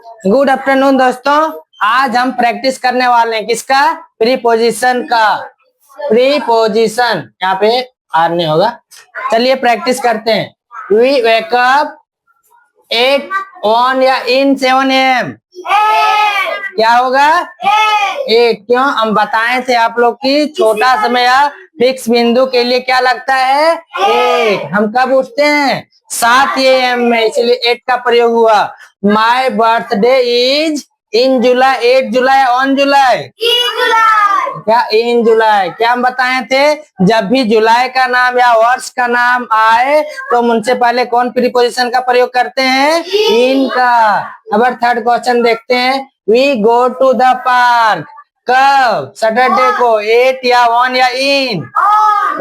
Good afternoon दोस्तों। आज हम प्रैक्टिस करने वाले हैं किसका? प्रीपोजिशन का। प्रीपोजिशन यहाँ पे आर नहीं होगा। चलिए प्रैक्टिस करते हैं। We wake up at on या इन 7 AM। क्या होगा? 8। क्यों? हम बताए थे आप लोग की छोटा समय या फिक्स बिंदु के लिए क्या लगता है? 8। हम कब उठते हैं? 7 AM में, इसलिए 8 का प्रयोग हुआ। My birthday is in July. 8 July on July? क्या इन जुलाई? क्या हम बताए थे? जब भी जुलाई का नाम या वर्ष का नाम आए तो उनसे पहले कौन प्रीपोजिशन का प्रयोग करते हैं? इन का। अब थर्ड क्वेश्चन देखते हैं। We go to the park. कब? सैटरडे को। 8 या 1 या इन?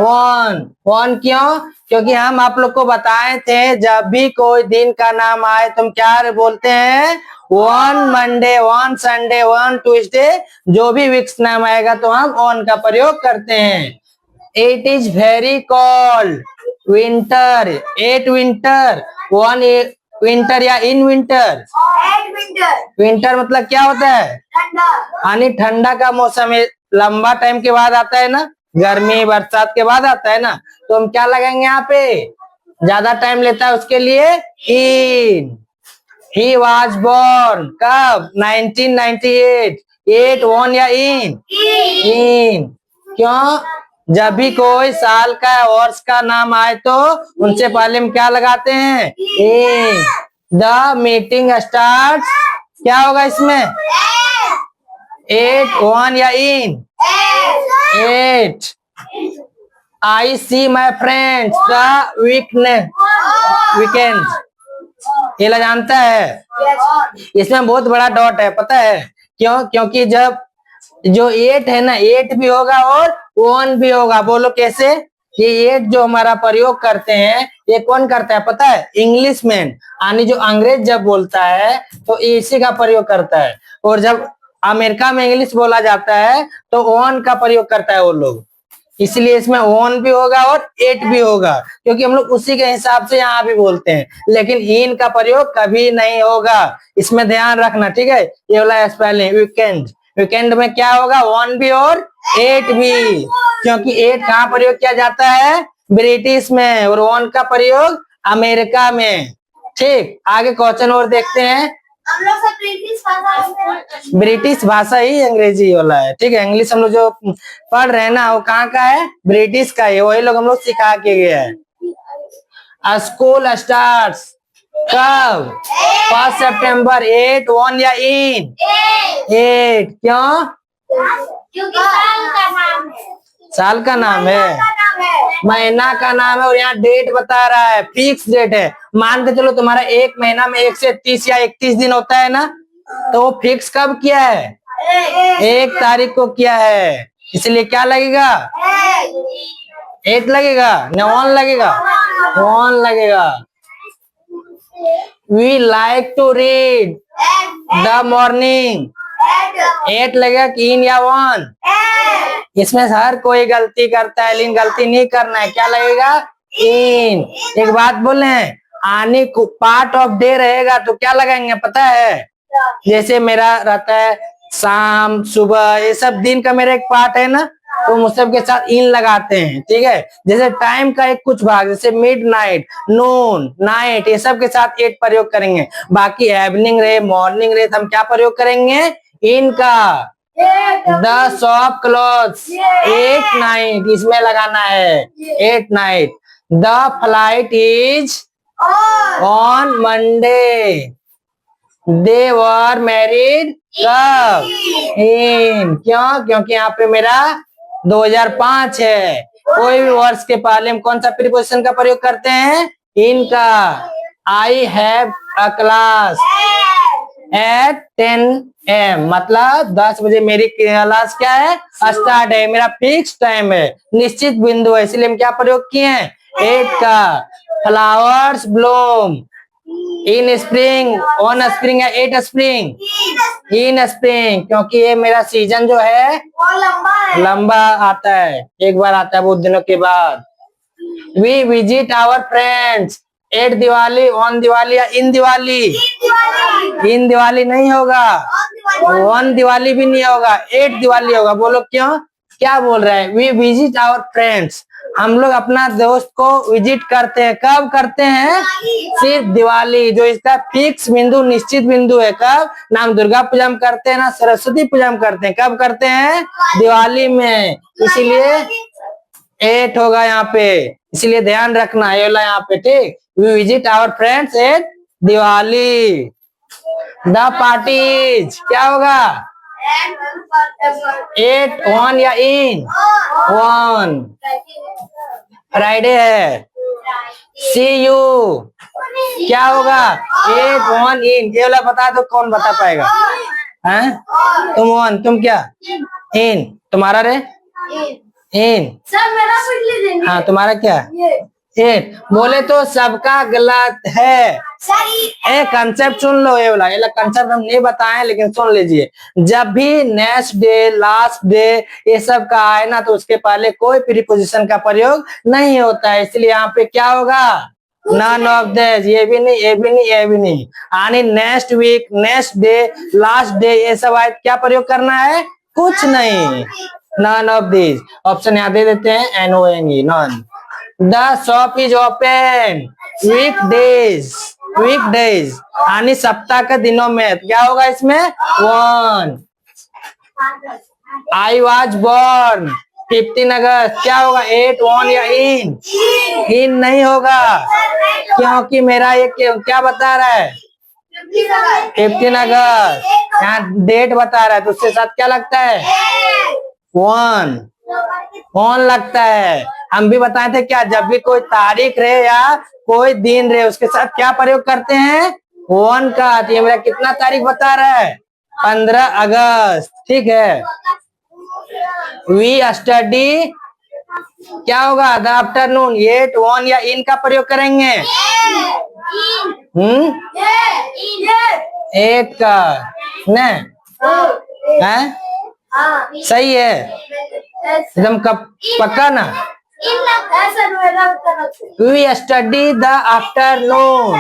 1। क्यों? क्योंकि हम आप लोग को बताए थे जब भी कोई दिन का नाम आए तुम क्या बोलते हैं? 1 मंडे, 1 संडे, 1 ट्यूसडे, जो भी वीक्स नाम आएगा तो हम ऑन का प्रयोग करते हैं। It is very cold. Winter. 8 winter. 1 winter या इन विंटर? विंटर मतलब क्या होता है? यानी ठंडा का मौसम है, लंबा टाइम के बाद आता है ना, गर्मी बरसात के बाद आता है ना, तो हम क्या लगाएंगे यहाँ पे? ज्यादा टाइम लेता है उसके लिए इन। He was born. कब? 1998। 8 1 या इन? इन। क्यों? जब भी कोई साल का वर्ष का नाम आए तो उनसे पहले हम क्या लगाते हैं? इन। The meeting start. क्या होगा इसमें? 8 1 या in? 8। I see my friends the weekend. ये ला जानता है? इसमें बहुत बड़ा डॉट है, पता है क्यों? क्योंकि जब जो 8 है ना, 8 भी होगा और 1 भी होगा। बोलो कैसे? ये 8 जो हमारा प्रयोग करते हैं ये कौन करता है पता है? इंग्लिश मैन, यानी जो अंग्रेज जब बोलता है तो इसी का प्रयोग करता है। और जब अमेरिका में इंग्लिश बोला जाता है तो 1 का प्रयोग करता है वो लोग। इसलिए इसमें 1 भी होगा और 8 भी होगा, क्योंकि हम लोग उसी के हिसाब से यहाँ भी बोलते हैं। लेकिन इन का प्रयोग कभी नहीं होगा, इसमें ध्यान रखना, ठीक है? ये वाला स्पेलिंग वीकेंड। वीकेंड में क्या होगा? 1 भी और 8 भी, क्योंकि 8 कहाँ प्रयोग किया जाता है? ब्रिटिश में, और 1 का प्रयोग अमेरिका में। ठीक, आगे क्वेश्चन और देखते हैं। हम लोग सब ब्रिटिश भाषा ही अंग्रेजी वाला है, ठीक है? इंग्लिश हम लोग जो पढ़ रहे हैं ना वो कहाँ का है? ब्रिटिश का है, वही लोग हम लोग सिखा के गए हैं। स्कूल स्टार्ट्स कब? 1 सितंबर। 8 1 या इन? 8। क्यों? क्योंकि साल का नाम है। साल का नाम है, महीना का नाम है, और यहाँ डेट बता रहा है, फिक्स डेट है। मान के चलो तुम्हारा एक महीना में 1 से 30 या 31 दिन होता है ना, तो वो फिक्स कब किया है? 1 तारीख को किया है, इसलिए क्या लगेगा? 8 लगेगा न 1 लगेगा? 1 लगेगा। We like to read the morning. 8 लगेगा कि इन या 1? इसमें हर कोई गलती करता है, लेकिन गलती नहीं करना है। क्या लगेगा? इन। एक बात बोले, आने को पार्ट ऑफ डे रहेगा तो क्या लगाएंगे पता है? जैसे मेरा रहता है शाम सुबह, ये सब दिन का मेरा एक पार्ट है ना, तो उन सब के साथ इन लगाते हैं, ठीक है? जैसे टाइम का एक कुछ भाग, जैसे मिड नाइट, नून, नाइट, ये सब के साथ 8 प्रयोग करेंगे। बाकी इवनिंग रहे, मॉर्निंग रहे, तो हम क्या प्रयोग करेंगे? इनका। द शॉप क्लोथ्स 8 नाइट, इसमें लगाना है 8 night. The flight is on Monday. They were married कब? इन। क्यों? क्योंकि यहाँ पे मेरा 2005 है। कोई भी वर्ष के पहले हम कौन सा प्रीपोजिशन का प्रयोग करते हैं? इनका। I have a class at 10 AM, मतलब 10 बजे मेरी क्लास क्या है? स्टार्ट है, मेरा फिक्स टाइम है, निश्चित बिंदु है, इसलिए हम क्या प्रयोग किए हैं? 8 का। Flowers Bloom in spring, on spring या 8 स्प्रिंग? इन स्प्रिंग, क्योंकि ये मेरा सीजन जो है लंबा आता है, एक बार आता है बहुत दिनों के बाद। We visit our friends at Diwali, on Diwali या इन दिवाली? दिवाली। इन दिवाली नहीं होगा, दिवाली। वन दिवाली भी नहीं होगा, एट दिवाली होगा। बोलो क्यों? क्या बोल रहा है? वी विजिट आवर फ्रेंड्स, हम लोग अपना दोस्त को विजिट करते हैं। कब करते हैं? सिर्फ दिवाली, जो इसका फिक्स बिंदु, निश्चित बिंदु है। कब? ना हम दुर्गा पूजा में करते हैं, ना सरस्वती पूजा में करते हैं। कब करते हैं? दिवाली में। इसीलिए 8 होगा यहाँ पे, इसीलिए ध्यान रखना ये वाला यहाँ पे, ठीक। We visit our friends at Diwali. The parties क्या होगा? 8 ऑन या इन? ऑन। फ्राइडे है। सी यू क्या होगा? 8 ऑन इन। ये वाला बता दो, कौन बता पाएगा? हैं? तुम ऑन, तुम क्या? इन। तुम्हारा रे? इन। सर मेरा पूछ लीजिए। हाँ, तुम्हारा क्या? एट। बोले तो सबका गलत है। एक कंसेप्ट सुन लो, ये वाला कंसेप्ट हम नहीं बताएं, लेकिन सुन लीजिए। जब भी नेक्स्ट डे, लास्ट डे ये सब का आए ना, तो उसके पहले कोई प्रीपोजिशन का प्रयोग नहीं होता है। इसलिए यहाँ पे क्या होगा? None of this. ये भी नहीं, ये भी नहीं, ये भी नहीं। यानी next week, next day, last day ये सब आए, क्या प्रयोग करना है? कुछ नहीं। None of this. ऑप्शन यहाँ दे देते हैं, NONE, non. The shop is open weekdays, weekdays यानी सप्ताह के दिनों में। क्या होगा इसमें? वन। आई वॉज बोर्न 15 अगस्त। क्या होगा? 8 ऑन या इन? इन नहीं होगा, क्योंकि मेरा ये क्या बता रहा है? 15 अगस्त। यहाँ डेट बता रहा है, तो उसके साथ क्या लगता है? वन। ऑन लगता है। हम भी बताए थे क्या, जब भी कोई तारीख रहे या कोई दिन रहे, उसके साथ क्या प्रयोग करते हैं? वन का। तो ये मेरा कितना तारीख बता रहा है? 15 अगस्त, ठीक है। वी स्टडी क्या होगा? The afternoon. 8 ऑन या इन का प्रयोग करेंगे। 8 का न है? सही है एकदम, कब पक्का ना? We study the afternoon.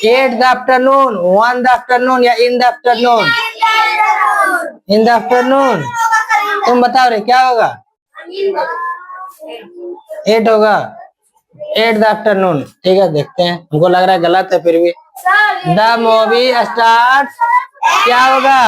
8 the afternoon, 1 the afternoon या in the afternoon? In the afternoon. तुम बताओ रे, क्या होगा? 8 होगा, 8 द आफ्टरनून। ठीक है, देखते हैं। हमको लग रहा है गलत है, फिर भी। द मूवी स्टार्ट क्या होगा?